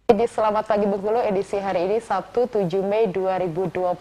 Selamat pagi Bengkulu, edisi hari ini Sabtu 7 Mei 2022.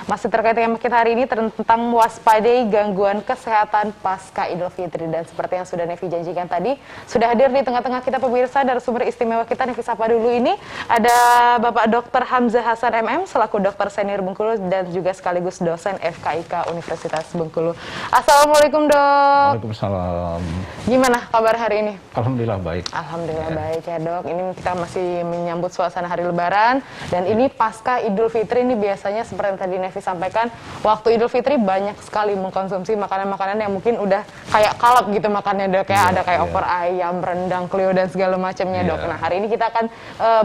Masih terkait dengan kita hari ini tentang waspadai gangguan kesehatan pasca Idul Fitri. Dan seperti yang sudah Nevi janjikan tadi, sudah hadir di tengah-tengah kita pemirsa dari sumber istimewa kita. Nevi sapa dulu ini ada Bapak Dr. Hamzah Hasan MM selaku dokter senior Bengkulu dan juga sekaligus dosen FKIK Universitas Bengkulu. Assalamualaikum Dok. Waalaikumsalam. Gimana kabar hari ini? Alhamdulillah baik. Alhamdulillah baik ya Dok. Ini kita masih menyambut suasana hari Lebaran dan ini pasca Idul Fitri. Ini biasanya seperti yang tadi Nevi sampaikan, waktu Idul Fitri banyak sekali mengkonsumsi makanan-makanan yang mungkin udah kayak kalap gitu makannya Dok ya. Ada kayak opor ayam, rendang, klio dan segala macamnya Dok. Nah hari ini kita akan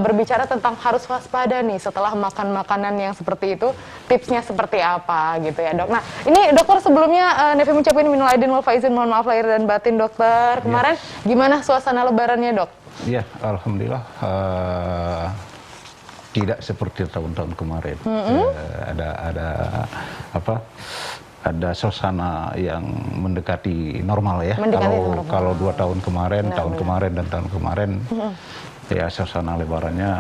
berbicara tentang harus waspada nih setelah makan makanan yang seperti itu, tipsnya seperti apa gitu ya Dok. Nah ini dokter sebelumnya Nevi mengucapkan minal aidin wal faizin, mohon maaf lahir dan batin dokter. Kemarin gimana suasana Lebarannya Dok? Ya, alhamdulillah tidak seperti tahun-tahun kemarin. Ada suasana yang mendekati normal ya. Kalau 2 tahun kemarin, tahun kemarin, ya suasana Lebarannya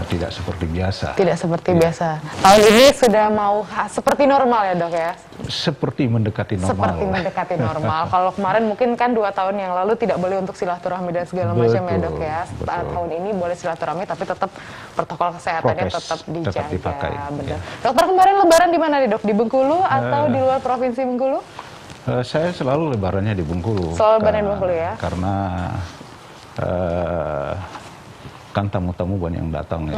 tidak seperti biasa. Tidak seperti biasa. Tahun ini sudah mau seperti normal ya Dok ya? Seperti mendekati normal. Seperti mendekati normal. Kalau kemarin mungkin kan 2 tahun yang lalu tidak boleh untuk silaturahmi dan segala macam ya Dok ya. Tahun ini boleh silaturahmi tapi tetap protokol kesehatannya tetap dijaga. Dipakai. Benar. Dokter kemarin Lebaran di mana nih Dok? Di Bengkulu atau di luar provinsi Bengkulu? Saya selalu Lebarannya di Bengkulu. Selalu Lebaran di Bengkulu ya? Karena kan tamu-tamu banyak yang datang ya.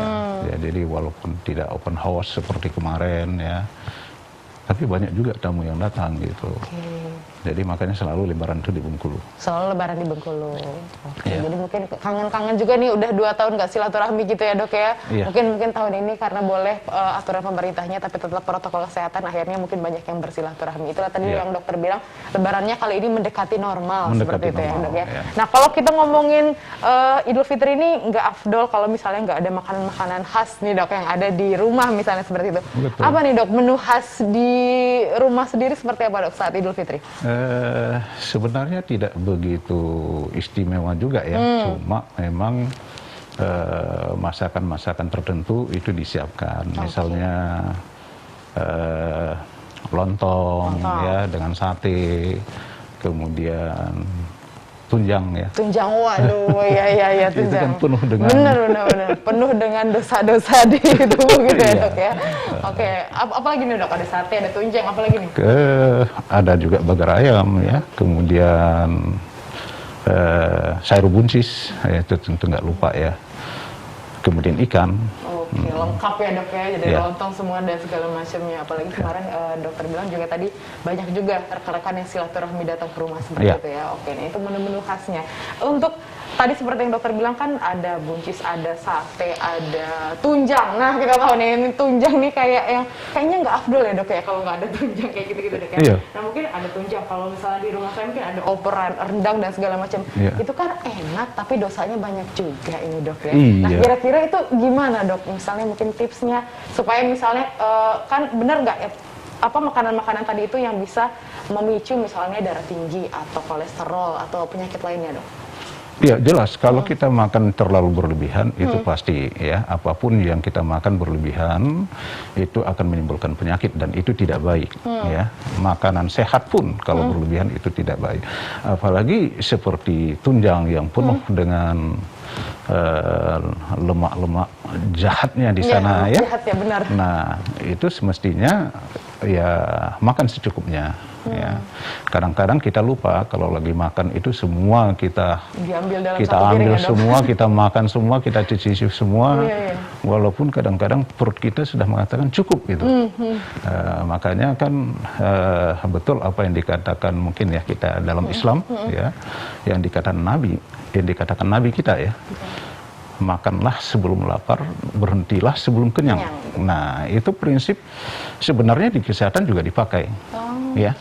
Jadi walaupun tidak open house seperti kemarin ya, tapi banyak juga tamu yang datang gitu. Jadi makanya selalu Lebaran itu di Bengkulu. Selalu Lebaran di Bengkulu. Jadi mungkin kangen-kangen juga nih udah 2 tahun nggak silaturahmi gitu ya Dok ya. Mungkin tahun ini karena boleh aturan pemerintahnya tapi tetap protokol kesehatan, akhirnya mungkin banyak yang bersilaturahmi. Itulah tadi yang dokter bilang Lebarannya kali ini mendekati normal seperti itu ya Dok ya. Nah kalau kita ngomongin Idul Fitri ini nggak afdol kalau misalnya nggak ada makanan-makanan khas nih Dok yang ada di rumah misalnya seperti itu. Betul. Apa nih Dok menu khas di rumah sendiri seperti apa Dok saat Idul Fitri? Sebenarnya tidak begitu istimewa juga ya, cuma memang masakan-masakan tertentu itu disiapkan. Misalnya lontong ya dengan sate, kemudian tunjang ya. Tunjang, waduh, ya tunjang. Itu kan penuh dengan benar, penuh dengan dosa-dosa di tubuh gitu ya Dok ya. Oke, apalagi nih Dok, ada sate, ada tunjang, apalagi nih? Ada juga bagar ayam ya, kemudian sayur buncis, ya, itu tentu nggak lupa ya. Kemudian ikan. Oke, lengkap ya Dok ya, jadi lontong semua dan segala macamnya. Apalagi kemarin dokter bilang juga tadi banyak juga rekan-rekan yang silaturahmi datang ke rumah seperti itu ya. Oke, nah itu menu-menu khasnya. Untuk tadi seperti yang dokter bilang kan ada buncis, ada sate, ada tunjang. Nah kita tahu nih ini tunjang nih kayaknya nggak afdol ya Dok ya kalau nggak ada tunjang kayak gitu-gitu Dok ya. Nah mungkin ada tunjang, kalau misalnya di rumah saya mungkin ada opor, rendang dan segala macam. Itu kan enak tapi dosanya banyak juga ini Dok ya. Nah kira-kira itu gimana Dok? Misalnya mungkin tipsnya supaya misalnya kan benar nggak ya apa makanan-makanan tadi itu yang bisa memicu misalnya darah tinggi atau kolesterol atau penyakit lainnya Dok? Ya jelas, kalau kita makan terlalu berlebihan itu pasti ya, apapun yang kita makan berlebihan itu akan menimbulkan penyakit dan itu tidak baik ya. Makanan sehat pun kalau berlebihan itu tidak baik. Apalagi seperti tunjang yang penuh dengan lemak-lemak jahatnya di sana ya. Jahat ya, benar. Nah, itu semestinya ya makan secukupnya. Ya, kadang-kadang kita lupa kalau lagi makan itu semua kita ambil semua, kita makan semua, kita cicip semua, walaupun kadang-kadang perut kita sudah mengatakan cukup gitu. Makanya kan betul apa yang dikatakan mungkin ya kita dalam Islam ya, yang dikatakan Nabi kita ya. Makanlah sebelum lapar, berhentilah sebelum kenyang. Nah, itu prinsip sebenarnya di kesehatan juga dipakai. Ya.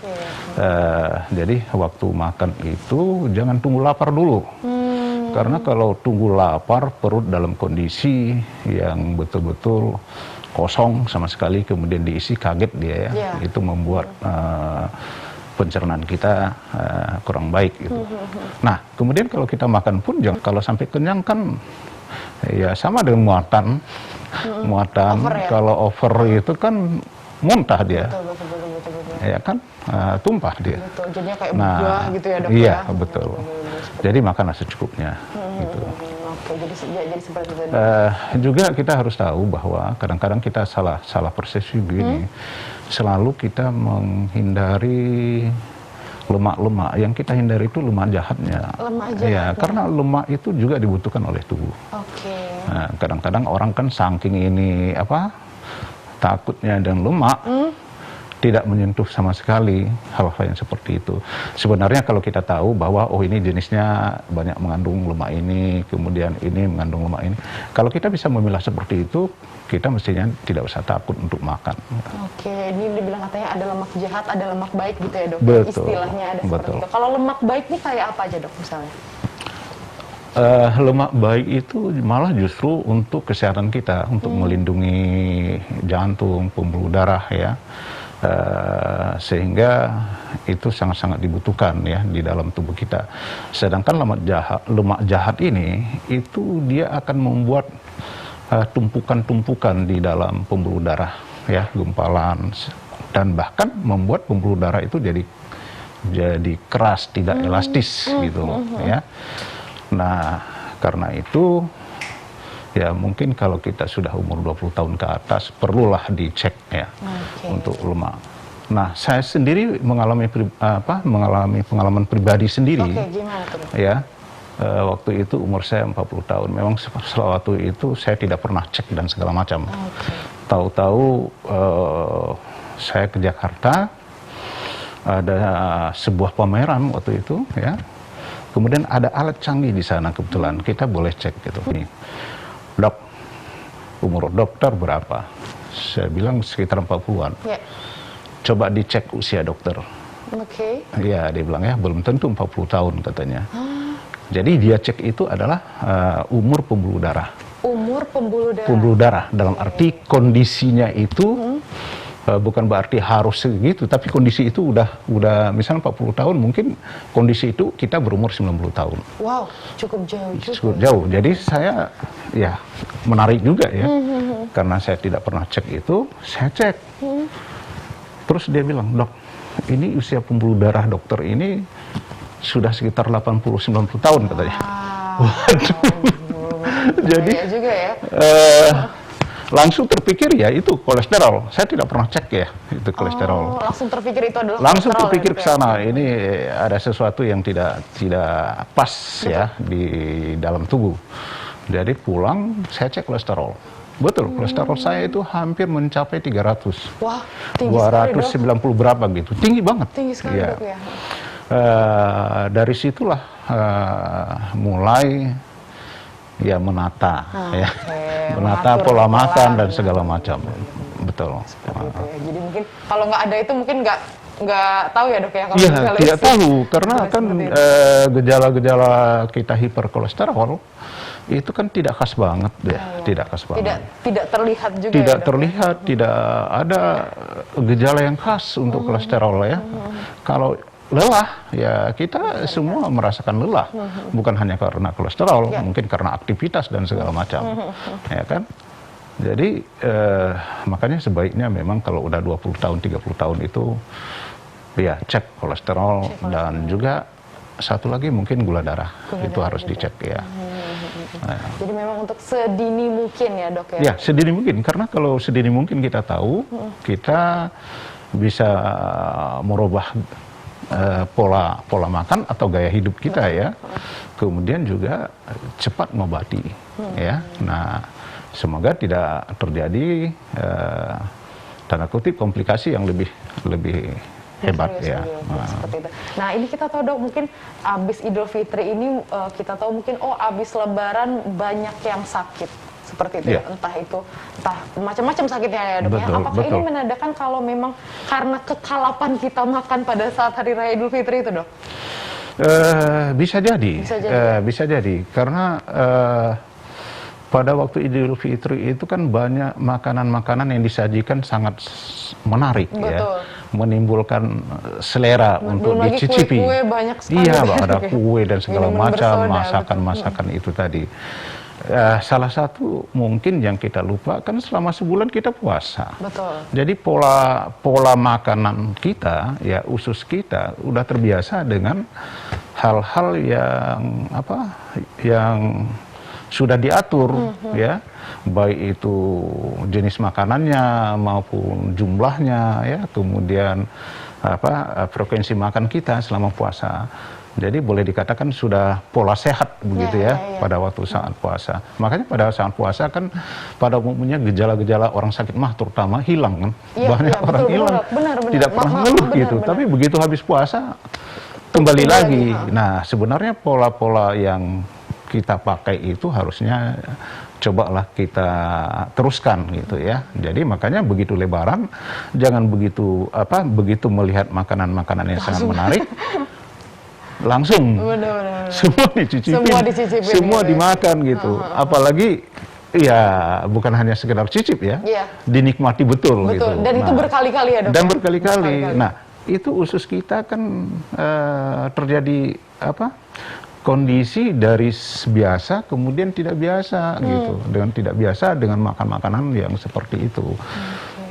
Jadi waktu makan itu jangan tunggu lapar dulu. Karena kalau tunggu lapar, perut dalam kondisi yang betul-betul kosong sama sekali, kemudian diisi, kaget dia ya. Itu membuat pencernaan kita kurang baik gitu. Nah, kemudian kalau kita makan pun jangan, kalau sampai kenyang kan Ya sama dengan muatan. Muatan Over ya? kalau over itu kan muntah dia. Betul. Ya kan, tumpah dia. Betul, jadinya kayak buah gitu ya dok iya, ya? betul. Jadi makanlah secukupnya. Gitu. Oke, jadi seperti itu. Juga kita harus tahu bahwa kadang-kadang kita salah persepsi begini. Selalu kita menghindari lemak-lemak. Yang kita hindari itu lemak jahatnya. Lemak Ya, jahatnya. karena lemak itu juga dibutuhkan oleh tubuh. Oke. Nah, kadang-kadang orang kan saking ini takutnya dan lemak, tidak menyentuh sama sekali hal-hal yang seperti itu. Sebenarnya kalau kita tahu bahwa ini jenisnya banyak mengandung lemak ini, kemudian ini mengandung lemak ini. Kalau kita bisa memilah seperti itu, kita mestinya tidak usah takut untuk makan. Oke, ini dibilang katanya ada lemak jahat, ada lemak baik gitu ya dok? Betul, Istilahnya ada seperti betul. itu. Kalau lemak baik nih kayak apa aja dok misalnya? Lemak baik itu malah justru untuk kesehatan kita, untuk melindungi jantung, pembuluh darah ya. Sehingga itu sangat-sangat dibutuhkan ya di dalam tubuh kita. Sedangkan lemak jahat ini itu dia akan membuat tumpukan-tumpukan di dalam pembuluh darah ya, gumpalan, dan bahkan membuat pembuluh darah itu jadi keras, tidak elastis gitu loh ya. Nah, karena itu ya mungkin kalau kita sudah umur 20 tahun ke atas perlulah dicek ya untuk lemak. Nah, saya sendiri mengalami pengalaman pribadi sendiri. Oke, gimana tuh? Ya. Waktu itu umur saya 40 tahun. Memang setelah waktu itu saya tidak pernah cek dan segala macam. Tahu-tahu saya ke Jakarta, ada sebuah pameran waktu itu ya. Kemudian ada alat canggih di sana kebetulan, kita boleh cek gitu. Dok, umur dokter berapa? Saya bilang sekitar 40-an. Ya. Coba dicek usia dokter. Oke. Ya, dia bilang ya belum tentu 40 tahun katanya. Jadi dia cek itu adalah umur pembuluh darah. Umur pembuluh darah. Pembuluh darah dalam arti kondisinya itu bukan berarti harus segitu, tapi kondisi itu udah misalnya 40 tahun, mungkin kondisi itu kita berumur 90 tahun. Wow, cukup jauh juga. Cukup jauh. Jadi saya ya menarik juga ya. Karena saya tidak pernah cek itu, saya cek. Terus dia bilang, "Dok, ini usia pembuluh darah dokter ini sudah sekitar 80-90 tahun," katanya. Waduh. Jadi juga ya. Langsung terpikir ya itu kolesterol. Saya tidak pernah cek ya itu kolesterol. Langsung terpikir itu adalah Langsung kolesterol terpikir gitu ke ya? sana. Ini ada sesuatu yang tidak pas ya di dalam tubuh. Jadi pulang saya cek kolesterol. Betul, kolesterol saya itu hampir mencapai 300. Wah, tinggi sekali, Dok. 290 berapa gitu. Tinggi banget. Tinggi sekali, ya. Dok ya. Dari situlah mulai ya menata ya. Menata Mengatur pola makan dan gitu. segala macam. Betul. Seperti itu ya. Jadi mungkin kalau nggak ada itu mungkin nggak tahu ya dok ya kalau Iya, misalnya tidak itu. tahu karena Betul, kan seperti itu. gejala-gejala kita hiperkolesterol itu kan tidak khas banget ya, tidak khas banget. Tidak terlihat juga Tidak ya, Dok, terlihat, tidak ada gejala yang khas untuk kolesterol ya. Kalau lelah, ya kita semua merasakan lelah, bukan hanya karena kolesterol, mungkin karena aktivitas dan segala macam, ya kan. Jadi makanya sebaiknya memang kalau udah 20 tahun, 30 tahun itu ya cek kolesterol dan juga satu lagi mungkin gula darah, itu harus dicek ya. Jadi memang untuk sedini mungkin ya dok ya? Ya, sedini mungkin. Karena kalau sedini mungkin kita tahu, kita bisa merubah pola makan atau gaya hidup kita ya. Kemudian juga cepat mengobati ya. Nah, semoga tidak terjadi tanda kutip komplikasi yang lebih hebat ya. Seperti itu. Nah ini kita tahu dok mungkin abis Idul Fitri ini kita tahu mungkin abis Lebaran banyak yang sakit seperti itu ya. Entah macam-macam sakitnya ya dok ya. Apakah ini menandakan kalau memang karena kekalapan kita makan pada saat hari raya Idul Fitri itu dok? Bisa jadi. Bisa jadi karena pada waktu Idul Fitri itu kan banyak makanan-makanan yang disajikan sangat menarik ya, menimbulkan selera untuk dicicipi. Kue banyak sekali. Iya, ada kue dan segala macam, masakan-masakan itu tadi. salah satu mungkin yang kita lupa kan selama sebulan kita puasa. Betul. Jadi pola makanan kita, ya usus kita udah terbiasa dengan hal-hal yang sudah diatur, ya, baik itu jenis makanannya maupun jumlahnya, ya, kemudian frekuensi makan kita selama puasa. Jadi boleh dikatakan sudah pola sehat begitu ya, pada waktu saat puasa. Makanya pada saat puasa kan pada umumnya gejala-gejala orang sakit mah terutama hilang kan. Banyak orang hilang, tidak pernah ngeluh gitu. Tapi begitu habis puasa kembali lagi. Nah, sebenarnya pola-pola yang kita pakai itu harusnya cobalah kita teruskan gitu ya. Jadi makanya begitu Lebaran jangan begitu melihat makanan-makanan yang sangat menarik langsung semua dicicipin, semua dimakan gitu. Apalagi ya bukan hanya sekedar cicip ya, dinikmati betul gitu. Dan itu berkali-kali ya, Dok. Dan berkali-kali. Nah, itu usus kita kan terjadi kondisi dari biasa kemudian tidak biasa gitu. Dengan tidak biasa dengan makan makanan yang seperti itu.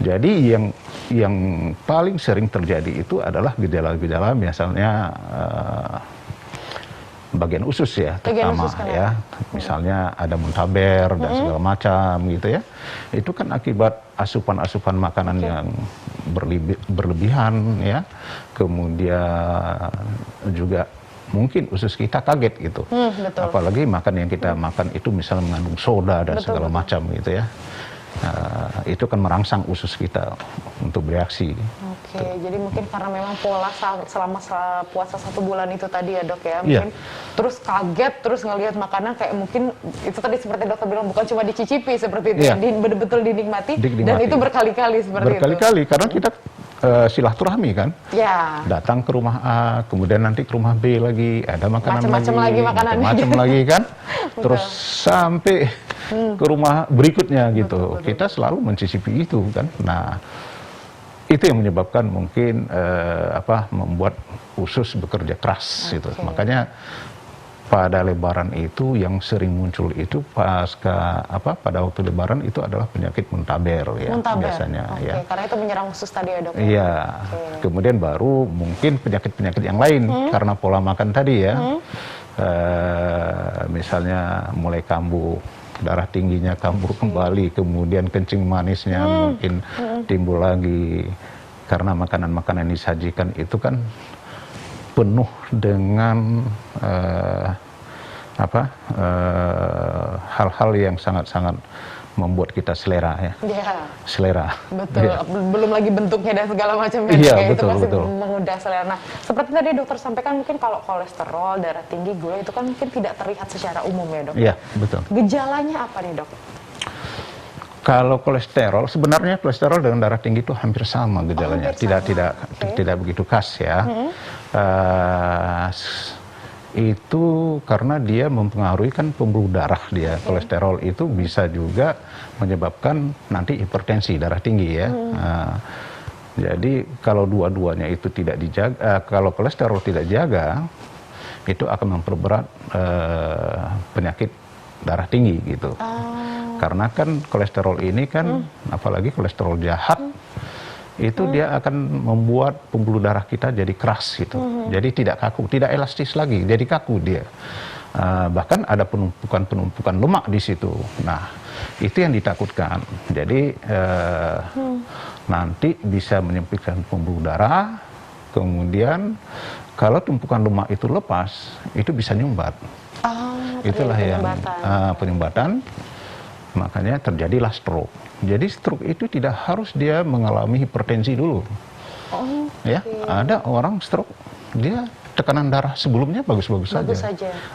Jadi yang paling sering terjadi itu adalah gejala-gejala misalnya bagian usus ya, terutama ya. Misalnya ada muntaber dan segala macam gitu ya. Itu kan akibat asupan-asupan makanan yang berlebihan ya. Kemudian juga mungkin usus kita kaget gitu. Apalagi makan yang kita makan itu misalnya mengandung soda dan segala macam gitu ya. Itu kan merangsang usus kita untuk bereaksi. Oke, jadi mungkin karena memang pola selama puasa 1 bulan itu tadi ya, Dok ya, mungkin terus kaget, terus ngelihat makanan kayak mungkin itu tadi seperti dokter bilang bukan cuma dicicipi seperti itu, betul-betul dinikmati, dan itu berkali-kali seperti itu. Berkali-kali karena kita silaturahmi kan, datang ke rumah A, kemudian nanti ke rumah B lagi, ada makanan macam-macam lagi kan, terus sampai ke rumah berikutnya gitu. Kita selalu mencicipi itu kan. Nah, itu yang menyebabkan mungkin membuat usus bekerja keras gitu. Makanya pada Lebaran itu yang sering muncul itu pada waktu Lebaran itu adalah penyakit muntaber ya biasanya ya. Karena itu menyerang usus tadi ya, Dok. Iya. Kemudian baru mungkin penyakit-penyakit yang lain karena pola makan tadi ya. Misalnya mulai kambuh, darah tingginya kambuh kembali, kemudian kencing manisnya mungkin timbul lagi karena makanan-makanan yang disajikan itu kan penuh dengan hal-hal yang sangat-sangat membuat kita selera ya. Selera. Betul. Belum lagi bentuknya dan segala macamnya. Betul, itu pasti mengundang selera. Nah, seperti tadi dokter sampaikan mungkin kalau kolesterol, darah tinggi, gula itu kan mungkin tidak terlihat secara umum ya, Dok. Iya, betul. Gejalanya apa nih, Dok? Kalau kolesterol, sebenarnya kolesterol dengan darah tinggi itu hampir sama gejalanya. Tidak begitu khas ya. Itu karena dia mempengaruhi kan pembuluh darah dia. Kolesterol itu bisa juga menyebabkan nanti hipertensi, darah tinggi ya. Jadi kalau dua-duanya itu tidak dijaga, kalau kolesterol tidak dijaga, itu akan memperberat penyakit darah tinggi gitu. Karena kan kolesterol ini kan, apalagi kolesterol jahat, itu dia akan membuat pembuluh darah kita jadi keras gitu. Jadi tidak kaku, tidak elastis lagi, jadi kaku dia. Bahkan ada penumpukan lemak di situ. Nah, itu yang ditakutkan. Jadi nanti bisa menyempitkan pembuluh darah. Kemudian kalau tumpukan lemak itu lepas, itu bisa nyumbat. Itulah yang penyumbatan. Makanya terjadilah stroke. Jadi stroke itu tidak harus dia mengalami hipertensi dulu. Ya, ada orang stroke dia tekanan darah sebelumnya bagus-bagus saja.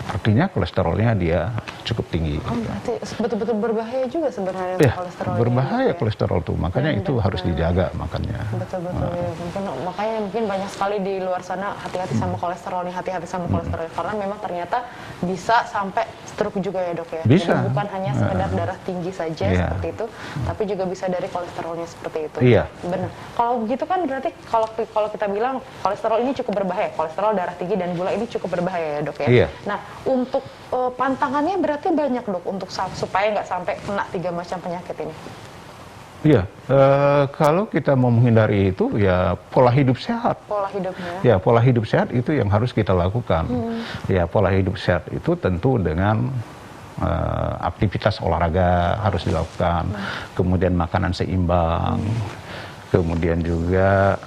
Artinya kolesterolnya dia cukup tinggi. Berarti betul-betul berbahaya juga sebenarnya kolesterol. Berbahaya kolesterol tuh, makanya itu harus dijaga makanya. Betul-betul. Makanya mungkin banyak sekali di luar sana hati-hati sama kolesterol nih, hati-hati sama kolesterol karena memang ternyata bisa sampai stroke juga ya, Dok ya. Bisa. Jadi bukan hanya sekedar darah tinggi saja seperti itu, tapi juga bisa dari kolesterolnya seperti itu. Iya. Benar. Kalau begitu kan berarti kalau kita bilang kolesterol ini cukup berbahaya, kolesterol darah darah tinggi dan gula ini cukup berbahaya ya dok ya. Iya. Nah untuk pantangannya berarti banyak dok untuk supaya nggak sampai kena 3 macam penyakit ini. Iya, kalau kita mau menghindari itu ya pola hidup sehat. Pola hidupnya. Ya, pola hidup sehat itu yang harus kita lakukan. Ya, pola hidup sehat itu tentu dengan aktivitas olahraga harus dilakukan, kemudian makanan seimbang, kemudian juga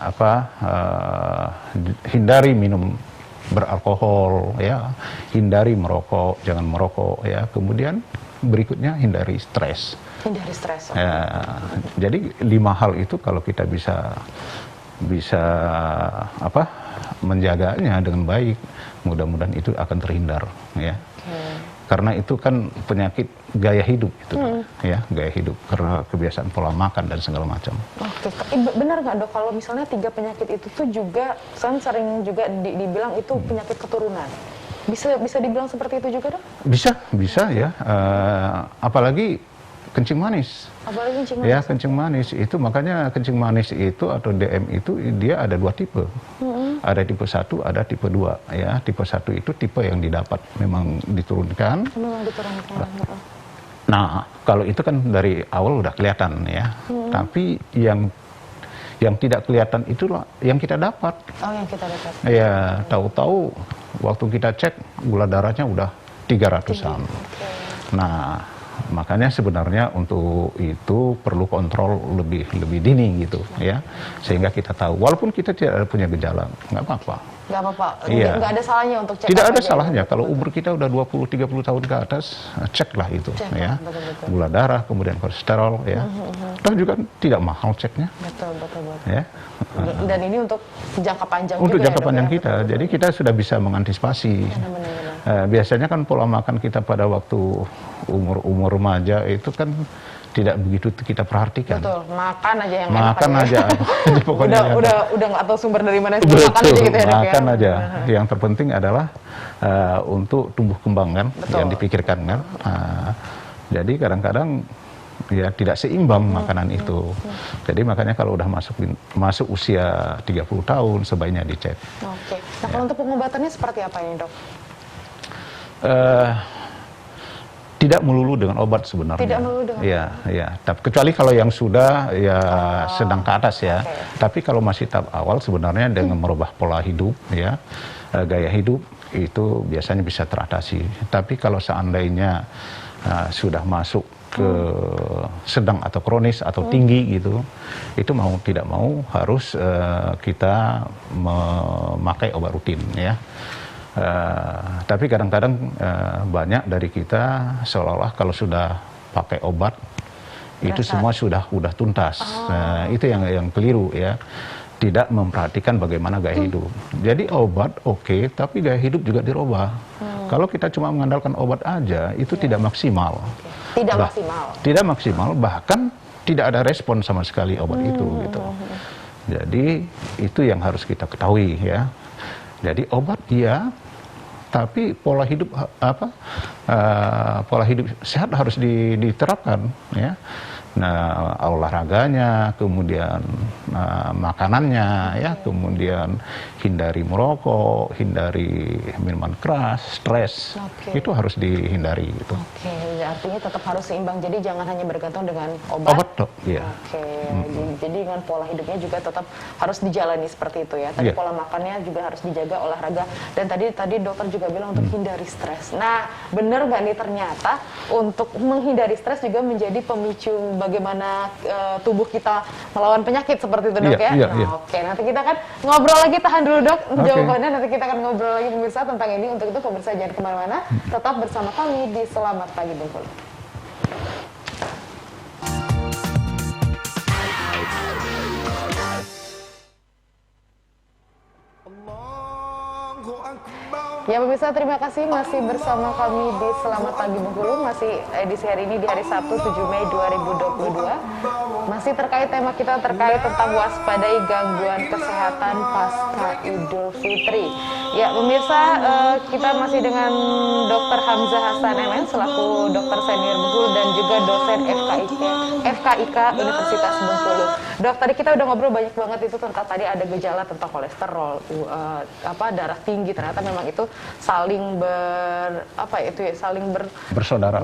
hindari minum beralkohol, ya, hindari merokok, jangan merokok, ya, kemudian berikutnya hindari stres. Hindari stres. Ya, jadi 5 hal itu kalau kita bisa menjaganya dengan baik, mudah-mudahan itu akan terhindar, ya. Karena itu kan penyakit gaya hidup itu, ya, gaya hidup karena kebiasaan pola makan dan segala macam. Oke, benar nggak dok kalau misalnya 3 penyakit itu tuh juga sering juga dibilang itu penyakit keturunan? Bisa dibilang seperti itu juga dok? Bisa ya, apalagi kencing manis. Apalagi kencing manis. Ya, kencing manis itu, makanya kencing manis itu atau DM itu dia ada 2 tipe. Ada tipe 1, ada tipe 2, ya. Tipe 1 itu tipe yang didapat memang diturunkan. Memang diturunkan. Nah, kalau itu kan dari awal udah kelihatan, ya. Tapi yang tidak kelihatan itulah yang kita dapat. Oh, yang kita dapat. Ya, tahu-tahu waktu kita cek gula darahnya udah 300-an. Nah, makanya sebenarnya untuk itu perlu kontrol lebih dini gitu, ya, sehingga kita tahu walaupun kita tidak punya gejala, nggak apa-apa. Nggak apa-apa, Iya. nggak ada salahnya untuk cek. Tidak ada salahnya kalau umur kita udah 20-30 tahun ke atas, ceklah itu, ya, betul. gula darah, kemudian kolesterol, ya. Dan juga tidak mahal ceknya. Betul. Ya. Dan ini untuk jangka panjang. Untuk juga jangka ya, panjang dok, kita, jadi kita sudah bisa mengantisipasi. Benar. Biasanya kan pola makan kita pada waktu umur remaja itu kan tidak begitu kita perhatikan. Betul, makan aja yang Makan enak aja, pokoknya. udah nggak tahu sumber dari mana, makan aja gitu ya dok ya. Makan aja. Yang terpenting adalah untuk tumbuh kembang kan, yang dipikirkan kan. Jadi kadang-kadang ya tidak seimbang makanan itu. Jadi makanya kalau udah masuk usia 30 tahun sebaiknya dicek. Oke. Nah, kalau untuk pengobatannya seperti apa ini, dok? Tidak melulu dengan obat sebenarnya. Tidak melulu dengan ya. Tapi kecuali kalau yang sudah ya sedang ke atas ya. Tapi kalau masih tahap awal sebenarnya dengan merubah pola hidup, ya, gaya hidup itu biasanya bisa teratasi. Tapi kalau seandainya sudah masuk ke sedang atau kronis atau tinggi gitu, itu mau tidak mau harus kita memakai obat rutin, ya. Tapi kadang-kadang banyak dari kita seolah-olah kalau sudah pakai obat itu semua sudah tuntas. Itu yang keliru, ya. Tidak memperhatikan bagaimana gaya hidup. Jadi obat oke, tapi gaya hidup juga dirubah. Kalau kita cuma mengandalkan obat aja itu tidak maksimal. Tidak maksimal, bahkan tidak ada respon sama sekali obat itu gitu. Jadi itu yang harus kita ketahui, ya. Jadi obat iya, tapi pola hidup pola hidup sehat harus diterapkan, ya. Nah, olahraganya, kemudian makanannya, ya, kemudian hindari merokok, hindari minuman keras, stres, itu harus dihindari gitu. Oke, artinya tetap harus seimbang. Jadi jangan hanya bergantung dengan obat. Dok, iya. Oke, jadi dengan pola hidupnya juga tetap harus dijalani seperti itu ya. Tadi pola makannya juga harus dijaga, olahraga, dan tadi dokter juga bilang untuk hindari stres. Nah, benar nggak nih ternyata untuk menghindari stres juga menjadi pemicu bagaimana tubuh kita melawan penyakit seperti itu, dok, ya? Iya. Oke, nanti kita akan ngobrol lagi, tahan dulu dok jawabannya, nanti kita akan ngobrol lagi pemirsa tentang ini. Untuk itu pemirsa jangan kemana-mana, tetap bersama kami di Selamat Pagi Bengkulu. Allahu Akbar. Ya pemirsa, terima kasih masih bersama kami di Selamat Pagi Bengkulu. Masih edisi hari ini di hari Sabtu 7 Mei 2022. Masih terkait tema kita terkait tentang waspadai gangguan kesehatan pasca Idul Fitri. Ya pemirsa, kita masih dengan Dr. Hamzah Hasan MN selaku dokter senior Bengkulu dan juga dosen FKIK Universitas Bengkulu. Dok, tadi kita udah ngobrol banyak banget itu tentang tadi ada gejala tentang kolesterol, darah tinggi. Ternyata memang itu saling bersaudara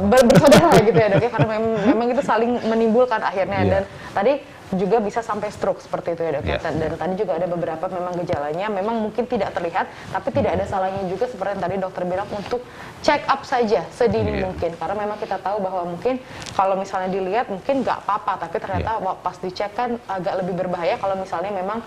gitu ya dok ya, karena memang itu saling menimbulkan akhirnya. Dan tadi juga bisa sampai stroke seperti itu ya dok. Dan tadi juga ada beberapa memang gejalanya memang mungkin tidak terlihat, tapi tidak ada salahnya juga seperti yang tadi dokter bilang untuk check up saja sedini mungkin, karena memang kita tahu bahwa mungkin kalau misalnya dilihat mungkin nggak apa-apa, tapi ternyata pas dicek kan agak lebih berbahaya kalau misalnya memang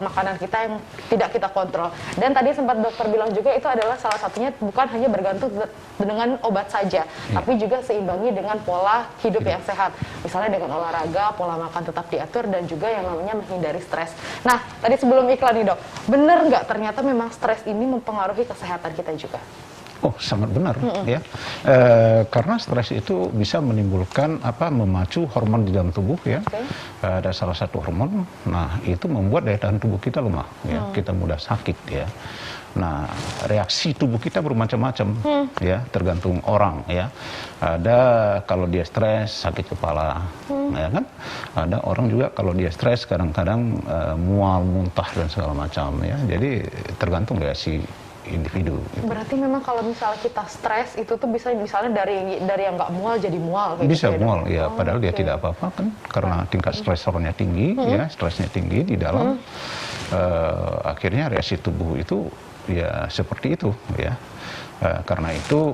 makanan kita yang tidak kita kontrol. Dan tadi sempat dokter bilang juga itu adalah salah satunya bukan hanya bergantung dengan obat saja, tapi juga seimbangi dengan pola hidup yang sehat, misalnya dengan olahraga, pola makan tetap diatur, dan juga yang namanya menghindari stres. Nah, tadi sebelum iklan nih dok, bener nggak ternyata memang stres ini mempengaruhi kesehatan kita juga? Oh, sangat benar ya. Karena stres itu bisa menimbulkan memacu hormon di dalam tubuh ya. Ada salah satu hormon, nah itu membuat daya tahan tubuh kita lemah ya. Kita mudah sakit ya. Nah, reaksi tubuh kita bermacam-macam ya, tergantung orang ya. Ada kalau dia stres sakit kepala, ya kan? Ada orang juga kalau dia stres kadang-kadang mual, muntah dan segala macam ya. Jadi tergantung reaksi individu. Gitu. Berarti memang kalau misalnya kita stres itu tuh bisa misalnya dari yang nggak mual jadi mual kayak bisa gitu, mual ya, padahal dia tidak apa-apa kan, karena tingkat stresornya tinggi ya, stresnya tinggi di dalam, akhirnya reaksi tubuh itu ya seperti itu ya. Karena itu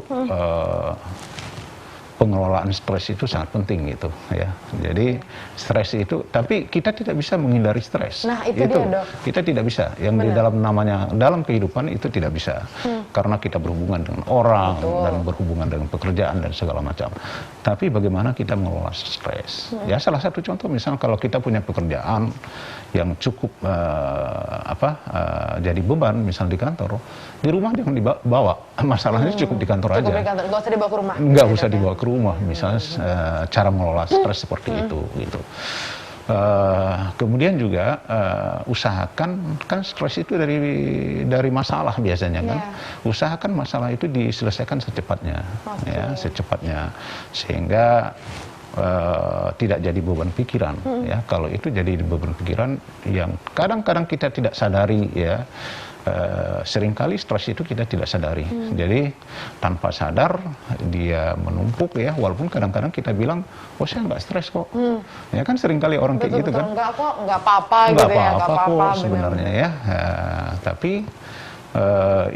pengelolaan stres itu sangat penting gitu ya. Jadi stres itu, tapi kita tidak bisa menghindari stres. Nah, itu dia, Dok. Kita tidak bisa. Yang di dalam kehidupan itu tidak bisa. Karena kita berhubungan dengan orang dan berhubungan dengan pekerjaan dan segala macam. Tapi bagaimana kita mengelola stres? Ya salah satu contoh misalnya kalau kita punya pekerjaan yang cukup jadi beban misalnya di kantor, di rumah jangan dibawa. Masalahnya cukup di kantor aja. Di kantor, nggak usah dibawa ke rumah. Nggak usah dibawa ke rumah, misalnya cara mengelola stres seperti itu gitu. Kemudian juga usahakan, kan stres itu dari masalah biasanya kan, usahakan masalah itu diselesaikan secepatnya ya, secepatnya, sehingga tidak jadi beban pikiran ya. Kalau itu jadi beban pikiran yang kadang-kadang kita tidak sadari ya. Seringkali stres itu kita tidak sadari, jadi tanpa sadar dia menumpuk ya, walaupun kadang-kadang kita bilang, oh saya nggak stres kok, ya kan seringkali orang kayak gitu kan, nggak kok, nggak apa-apa gitu nggak ya, apa-apa kok sebenarnya ya, tapi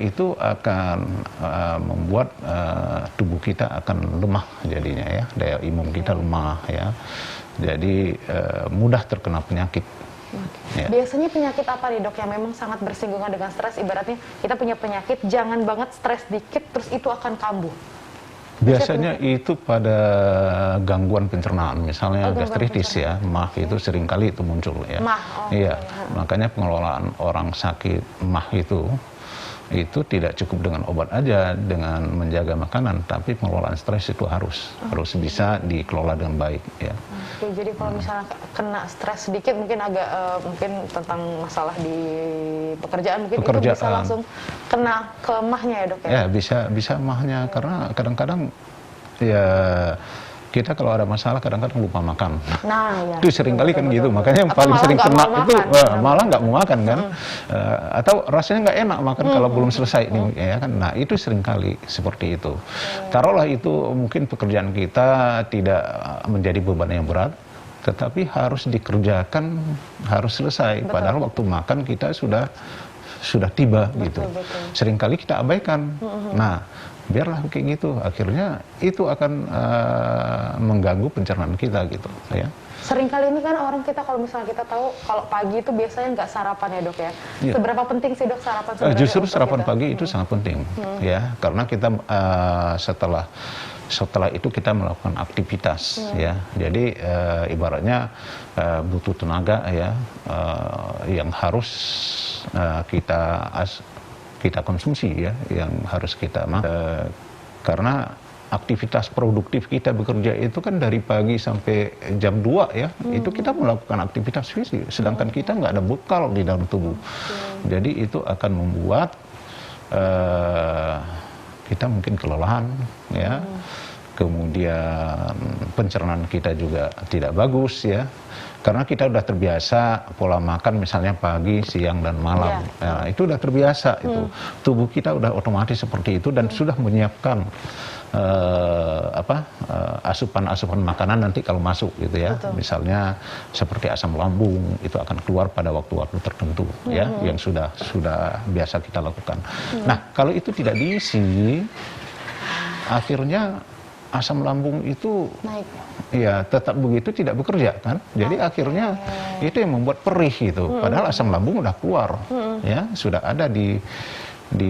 itu akan membuat tubuh kita akan lemah jadinya ya, daya imun kita lemah ya, jadi mudah terkena penyakit. Ya. Biasanya penyakit apa nih dok yang memang sangat bersinggungan dengan stres? Ibaratnya kita punya penyakit, jangan banget stres dikit terus itu akan kambuh. Biasanya itu pada gangguan pencernaan, misalnya gastritis ya, MAH itu seringkali itu muncul ya. Iya, makanya pengelolaan orang sakit MAH itu tidak cukup dengan obat aja, dengan menjaga makanan, tapi pengelolaan stres itu harus bisa dikelola dengan baik ya. Oke, jadi kalau misalnya kena stres sedikit mungkin agak mungkin tentang masalah di pekerjaan mungkin itu bisa langsung kena ke mahnya ya dok ya? Ya bisa mahnya, karena kadang-kadang ya kita kalau ada masalah kadang-kadang lupa makan. Nah, ya. Itu sering kali kan gitu, makanya yang paling sering kena itu malah nggak mau makan kan, atau rasanya nggak enak makan kalau belum selesai nih ya kan. Nah itu sering kali seperti itu. Taruhlah itu mungkin pekerjaan kita tidak menjadi beban yang berat, tetapi harus dikerjakan, harus selesai. Padahal waktu makan kita sudah tiba gitu. Seringkali kita abaikan. Nah, biarlah kayak gitu, akhirnya itu akan mengganggu pencernaan kita gitu ya. Sering kali ini kan orang kita kalau misalnya kita tahu kalau pagi itu biasanya nggak sarapan ya dok ya. Seberapa penting sih dok sarapan sebenarnya? Justru sarapan pagi itu sangat penting ya, karena kita setelah itu kita melakukan aktivitas ya, jadi ibaratnya butuh tenaga ya, yang harus kita kita konsumsi ya, yang harus kita makan. Karena aktivitas produktif kita bekerja itu kan dari pagi sampai jam 2 ya, itu kita melakukan aktivitas fisik, sedangkan kita nggak ada bekal di dalam tubuh. Jadi itu akan membuat kita mungkin kelelahan ya, kemudian pencernaan kita juga tidak bagus ya, karena kita udah terbiasa pola makan misalnya pagi, siang, dan malam. Nah, itu udah terbiasa, itu tubuh kita udah otomatis seperti itu dan sudah menyiapkan asupan-asupan makanan nanti kalau masuk gitu ya. Misalnya seperti asam lambung itu akan keluar pada waktu-waktu tertentu ya, yang sudah biasa kita lakukan. Nah, kalau itu tidak diisi, akhirnya asam lambung itu naik. Ya tetap begitu, tidak bekerja kan. Jadi akhirnya itu yang membuat perih gitu. Padahal asam lambung udah keluar ya, sudah ada di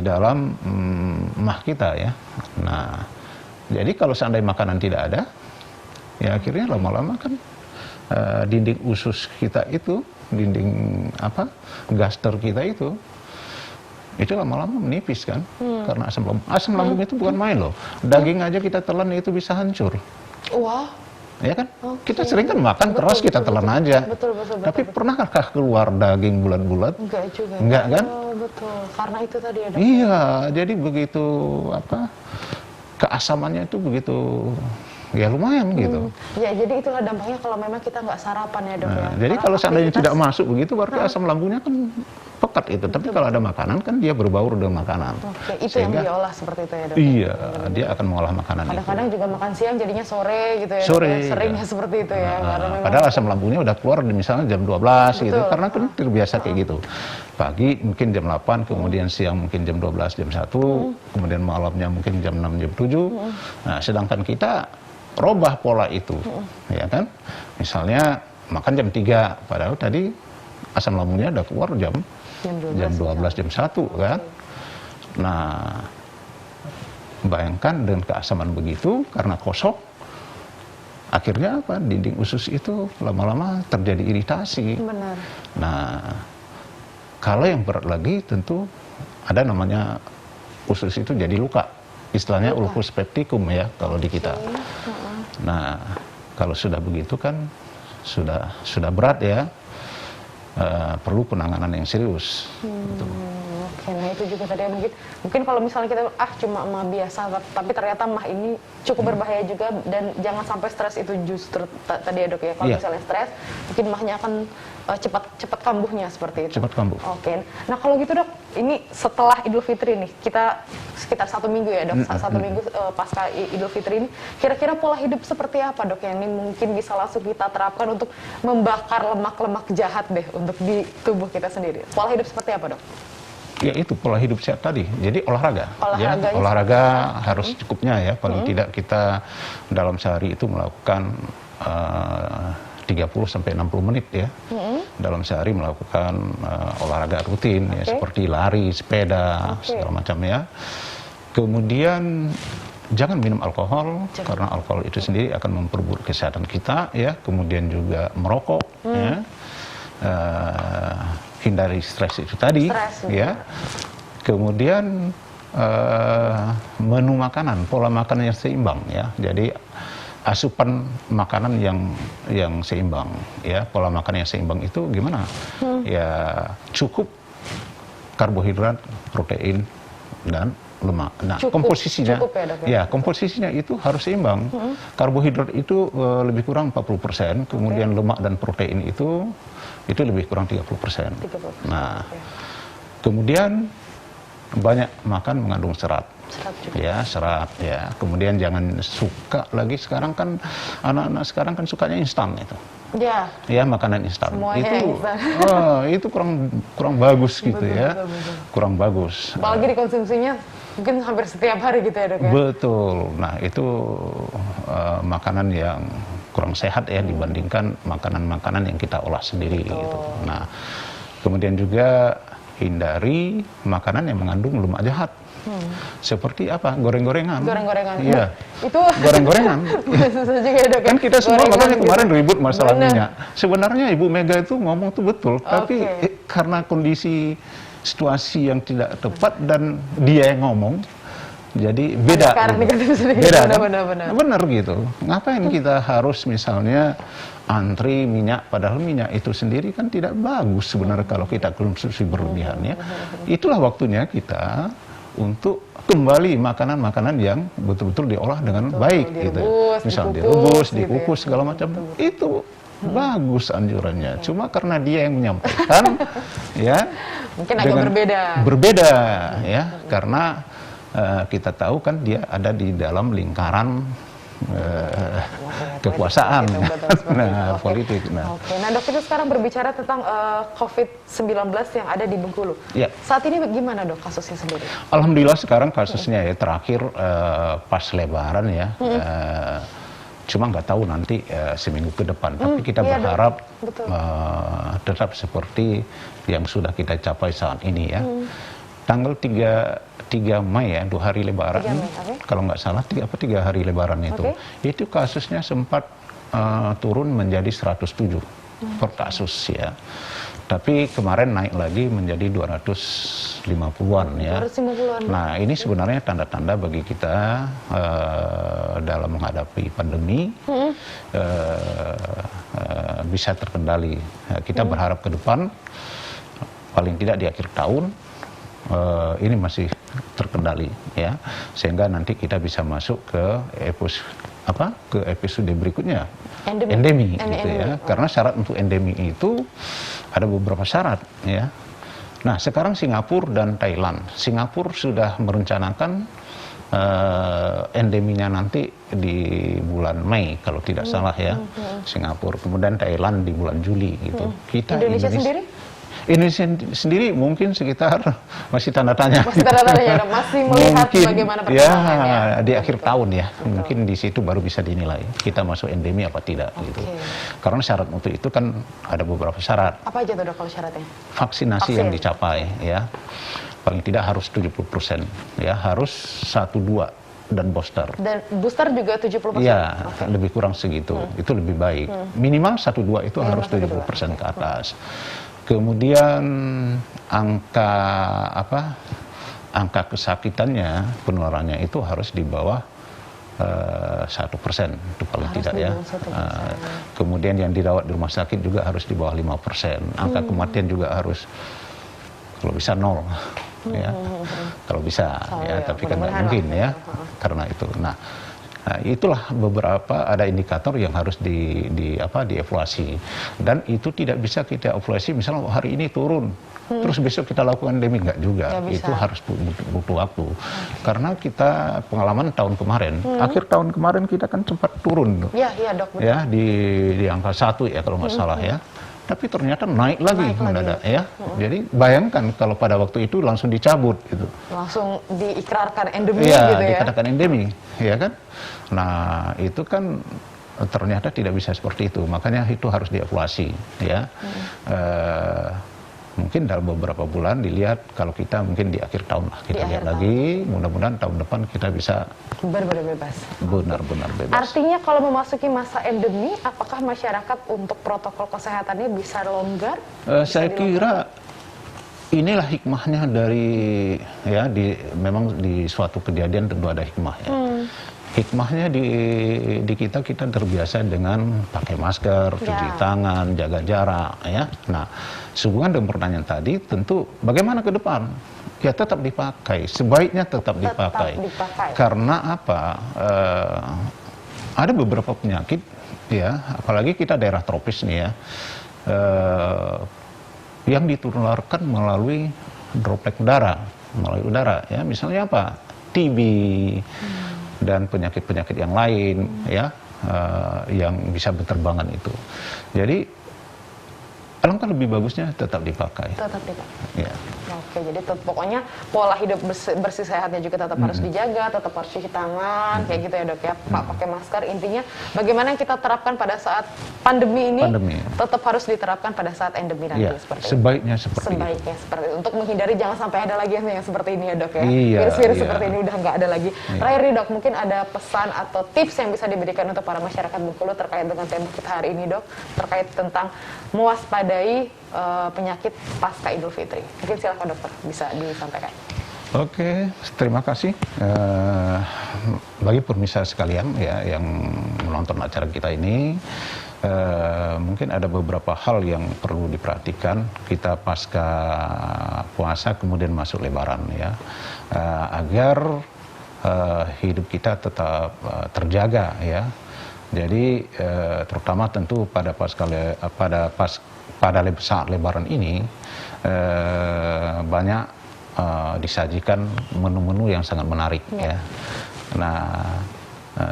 dalam mah kita ya. Nah, jadi kalau seandainya makanan tidak ada, ya akhirnya lama-lama kan dinding usus kita itu, dinding gaster kita itu lama-lama menipis kan, karena asam lambung. Asam lambung itu bukan main loh. Daging aja kita telan itu bisa hancur. Wah. Ya kan? Kita sering kan makan terus kita telan aja. Betul. Tapi pernahkah keluar daging bulat-bulat? Enggak juga. Enggak kan? Betul. Karena itu tadi ada. Iya, jadi begitu keasamannya itu begitu ya lumayan gitu. Ya, jadi itulah dampaknya kalau memang kita nggak sarapan ya dok ya. Jadi kalau seandainya tidak masuk begitu, berarti asam lambungnya kan pekat itu. Tapi kalau ada makanan kan dia berbaur dengan makanan. Oke, itu sehingga, yang diolah seperti itu ya dok? Iya, dia akan mengolah makanan itu. Kadang-kadang juga makan siang jadinya sore gitu ya sore, dok? Seringnya seperti itu ya. Padahal asam lambungnya udah keluar misalnya jam 12 gitu. Karena kan terbiasa kayak gitu. Pagi mungkin jam 8, kemudian siang mungkin jam 12, jam 1, kemudian malamnya mungkin jam 6, jam 7. Nah, sedangkan kita robah pola itu, ya kan? Misalnya makan jam 3, padahal tadi asam lambungnya udah keluar jam 12, jam 1 kan? Nah, bayangkan dengan keasaman begitu, karena kosong, akhirnya apa? Dinding usus itu lama-lama terjadi iritasi. Benar. Nah, kalau yang berat lagi tentu ada namanya usus itu jadi luka. Istilahnya ulcus pepticum ya kalau di kita. Nah, kalau sudah begitu kan sudah berat ya, perlu penanganan yang serius. Oke, nah itu juga tadi mungkin kalau misalnya kita cuma mah biasa, tapi ternyata mah ini cukup berbahaya juga, dan jangan sampai stres itu justru tadi ya dok ya, kalau misalnya stres mungkin mahnya akan cepat kambuhnya seperti itu. Cepat kambuh. Oke, nah kalau gitu dok, ini setelah Idul Fitri nih, kita sekitar 1 minggu ya dok, 1 minggu pasca Idul Fitri ini, kira-kira pola hidup seperti apa dok yang ini mungkin bisa langsung kita terapkan untuk membakar lemak-lemak jahat deh untuk di tubuh kita sendiri? Pola hidup seperti apa dok? Ya itu pola hidup sehat tadi. Jadi olahraga. Olahraga harus cukupnya ya. Paling tidak kita dalam sehari itu melakukan 30 sampai 60 menit ya. Dalam sehari melakukan olahraga rutin ya, seperti lari, sepeda, segala macam ya. Kemudian jangan minum alkohol, karena alkohol itu sendiri akan memperburuk kesehatan kita ya. Kemudian juga merokok ya. Hindari stres itu tadi ya. Kemudian menu makanan, pola makanan yang seimbang ya. Jadi asupan makanan yang seimbang ya. Pola makan yang seimbang itu gimana? Ya cukup karbohidrat, protein, dan lemak. Nah, komposisinya komposisinya itu harus seimbang. Karbohidrat itu lebih kurang 40%, kemudian lemak dan protein itu lebih kurang 30%. Nah, kemudian banyak makan mengandung serat. Serat ya. Kemudian jangan suka lagi, sekarang kan anak-anak sekarang kan sukanya instan itu. Ya, makanan instan. Itu kurang bagus gitu ya. Kurang bagus. Apalagi dikonsumsinya mungkin hampir setiap hari gitu ya dok ya. Betul. Nah, itu makanan yang kurang sehat ya dibandingkan makanan-makanan yang kita olah sendiri gitu. Nah, kemudian juga hindari makanan yang mengandung lemak jahat. Seperti apa? Goreng-gorengan. Goreng-gorengan. Iya. Itu goreng-gorengan. susah juga ya, Dok. Kan kita semua makanya Gorengan kemarin gitu. ribut masalah Bener. minyak. Sebenarnya Ibu Mega itu ngomong tuh betul, tapi karena kondisi situasi yang tidak tepat dan dia yang ngomong, jadi beda. Sekarang Gitu. negatif sedikit. Beda kan? Benar-benar. Benar gitu. Ngapain kita harus misalnya antri minyak, padahal minyak itu sendiri kan tidak bagus sebenarnya kalau kita konsumsi berlebihan ya. Itulah waktunya kita untuk kembali makanan-makanan yang betul-betul diolah dengan baik gitu. Misal direbus, dikukus segala macam. Itu bagus anjurannya. Cuma karena dia yang menyampaikan ya mungkin agak berbeda. Berbeda ya, karena kita tahu kan dia ada di dalam lingkaran kekuasaan, politik. Oke, nah Dok, itu sekarang berbicara tentang COVID-19 yang ada di Bengkulu. Ya. Saat ini gimana Dok kasusnya sendiri? Alhamdulillah sekarang kasusnya ya terakhir pas Lebaran ya. Cuma nggak tahu nanti seminggu ke depan. Tapi kita berharap tetap seperti yang sudah kita capai saat ini ya. Tanggal 3 Mei ya, 2 hari Lebaran. 3 Mei, okay. Kalau nggak salah 3 hari Lebaran itu. Itu kasusnya sempat turun menjadi 107 per kasus ya. Tapi kemarin naik lagi menjadi 250-an ya. 250-an. Nah, ini sebenarnya tanda-tanda bagi kita dalam menghadapi pandemi bisa terkendali. Kita berharap ke depan, paling tidak di akhir tahun, ini masih terkendali ya, sehingga nanti kita bisa masuk ke episode berikutnya, endemi gitu ya. Karena syarat untuk endemi itu ada beberapa syarat ya. Nah, sekarang Singapura dan Thailand. Singapura sudah merencanakan endeminya nanti di bulan Mei kalau tidak salah ya. Singapura, kemudian Thailand di bulan Juli gitu. Kita Indonesia sendiri? Indonesia sendiri mungkin sekitar masih tanda tanya. Masih tanda tanya, masih melihat mungkin, bagaimana perkembangannya. Ya, di akhir tahun ya, mungkin di situ baru bisa dinilai kita masuk endemi apa tidak gitu. Karena syarat untuk itu kan ada beberapa syarat. Apa aja tuh Dok kalau syaratnya? Vaksinasi yang dicapai ya, paling tidak harus 70% ya, harus 1-2 dan booster. Dan booster juga 70%? Iya, lebih kurang segitu. Itu lebih baik. Minimal 1-2 itu harus 70% ke atas. Kemudian angka kesakitannya, penularannya itu harus di bawah 1% itu paling tidak ya. Kemudian yang dirawat di rumah sakit juga harus di bawah 5%. Angka kematian juga harus kalau bisa 0 ya. Kalau bisa ya, tapi kan nggak mungkin ya karena itu. Nah, itulah beberapa ada indikator yang harus dievaluasi, dan itu tidak bisa kita evaluasi misalnya hari ini turun terus besok kita lakukan endemi, enggak juga. Itu harus butuh waktu karena kita pengalaman tahun kemarin, akhir tahun kemarin kita kan sempat turun iya Dok, betul. Ya di angka 1 ya kalau nggak salah ya. Tapi ternyata naik lagi mendadak ya. Jadi bayangkan kalau pada waktu itu langsung dicabut gitu. Langsung diikrarkan endemi ya, gitu ya. Dikatakan endemi, ya kan? Nah, itu kan ternyata tidak bisa seperti itu. Makanya itu harus dievaluasi ya. Mungkin dalam beberapa bulan dilihat, kalau kita mungkin di akhir tahun lah kita lihat lagi, mudah-mudahan tahun depan kita bisa benar-benar bebas. Benar-benar bebas. Artinya kalau memasuki masa endemi, apakah masyarakat untuk protokol kesehatannya bisa longgar? Saya kira inilah hikmahnya dari ya memang di suatu kejadian tentu ada hikmah ya. Hikmahnya di kita terbiasa dengan pakai masker, cuci tangan, jaga jarak ya. Nah, sehubungan dengan pertanyaan tadi, tentu bagaimana ke depan? Ya tetap dipakai, sebaiknya tetap dipakai. Karena apa? Ada beberapa penyakit ya, apalagi kita daerah tropis nih ya, yang ditularkan melalui droplet udara, melalui udara ya. Misalnya apa? TB dan penyakit-penyakit yang lain ya, yang bisa berterbangan itu. Jadi alangkah lebih bagusnya tetap dipakai. Tetap dipakai. Ya. Oke, jadi pokoknya pola hidup bersih sehatnya juga tetap harus dijaga, tetap harus cuci tangan, kayak gitu ya dok ya, Pak, pakai masker. Intinya bagaimana yang kita terapkan pada saat pandemi ini tetap harus diterapkan pada saat endemi nanti, seperti sebaiknya itu. seperti itu. Untuk menghindari jangan sampai ada lagi yang seperti ini ya dok ya, Iya, virus-virus seperti ini udah nggak ada lagi. Terakhir nih dok, mungkin ada pesan atau tips yang bisa diberikan untuk para masyarakat Bengkulu terkait dengan tema kita hari ini dok, terkait tentang mewaspadai penyakit pasca Idul Fitri. Mungkin silakan dokter bisa disampaikan. Oke, terima kasih bagi pemirsa sekalian ya yang menonton acara kita ini. Mungkin ada beberapa hal yang perlu diperhatikan kita pasca puasa kemudian masuk Lebaran ya, agar hidup kita tetap terjaga ya. Jadi terutama tentu pada saat Lebaran ini banyak disajikan menu-menu yang sangat menarik ya. Nah,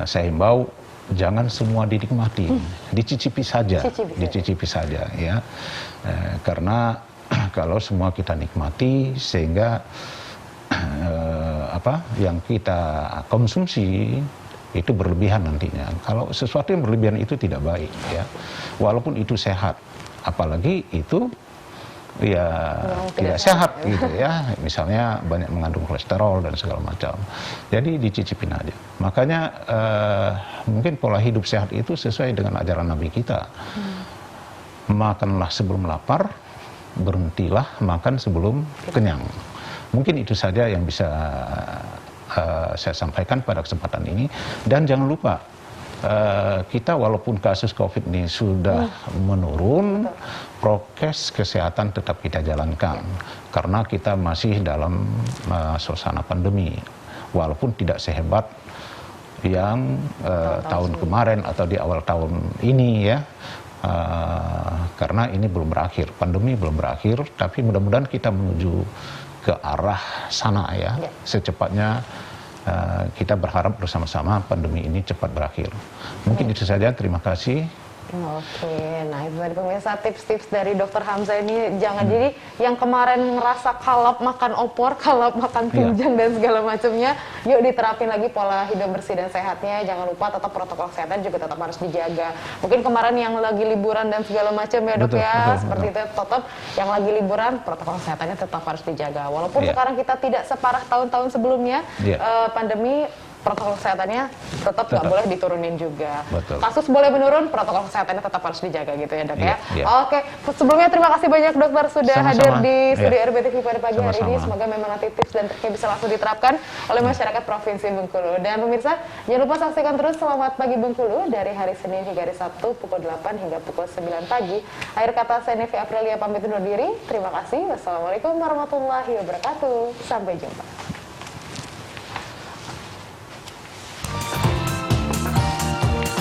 saya himbau jangan semua dinikmati, dicicipi saja, ya. Karena kalau semua kita nikmati sehingga yang kita konsumsi itu berlebihan nantinya. Kalau sesuatu yang berlebihan itu tidak baik ya, walaupun itu sehat, apalagi itu ya tidak sehat gitu ya, misalnya banyak mengandung kolesterol dan segala macam. Jadi dicicipin aja. Makanya mungkin pola hidup sehat itu sesuai dengan ajaran Nabi kita. Makanlah sebelum lapar, berhentilah makan sebelum kenyang. Mungkin itu saja yang bisa saya sampaikan pada kesempatan ini. Dan jangan lupa kita walaupun kasus COVID ini sudah menurun, prokes kesehatan tetap kita jalankan karena kita masih dalam suasana pandemi, walaupun tidak sehebat yang tahun kemarin atau di awal tahun ini ya, karena ini belum berakhir, pandemi belum berakhir, tapi mudah-mudahan kita menuju ke arah sana ya, secepatnya. Kita berharap bersama-sama pandemi ini cepat berakhir. Mungkin itu saja, terima kasih. Oke, nah itu tadi pemirsa tips-tips dari Dr. Hamzah ini. Jangan jadi yang kemarin ngerasa kalap makan opor, kalap makan tunjang dan segala macamnya, yuk diterapin lagi pola hidup bersih dan sehatnya. Jangan lupa tetap protokol kesehatan juga tetap harus dijaga. Mungkin kemarin yang lagi liburan dan segala macam ya dok, seperti itu tetap yang lagi liburan protokol kesehatannya tetap harus dijaga. Walaupun sekarang kita tidak separah tahun-tahun sebelumnya pandemi, protokol kesehatannya tetap nggak boleh diturunin juga. Kasus boleh menurun, protokol kesehatannya tetap harus dijaga gitu ya dok ya. Oke, sebelumnya terima kasih banyak dokter sudah hadir di studio RBTV pada pagi hari ini. Semoga memang nanti tips dan triknya bisa langsung diterapkan oleh masyarakat Provinsi Bengkulu. Dan pemirsa, jangan lupa saksikan terus Selamat Pagi Bengkulu dari hari Senin hingga hari Sabtu pukul 8 hingga pukul 9 pagi. Akhir kata, saya Nevi Aprilia pamit undur diri. Terima kasih. Wassalamualaikum warahmatullahi wabarakatuh. Sampai jumpa.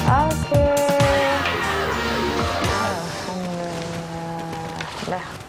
Oke. Alhamdulillah. Dah.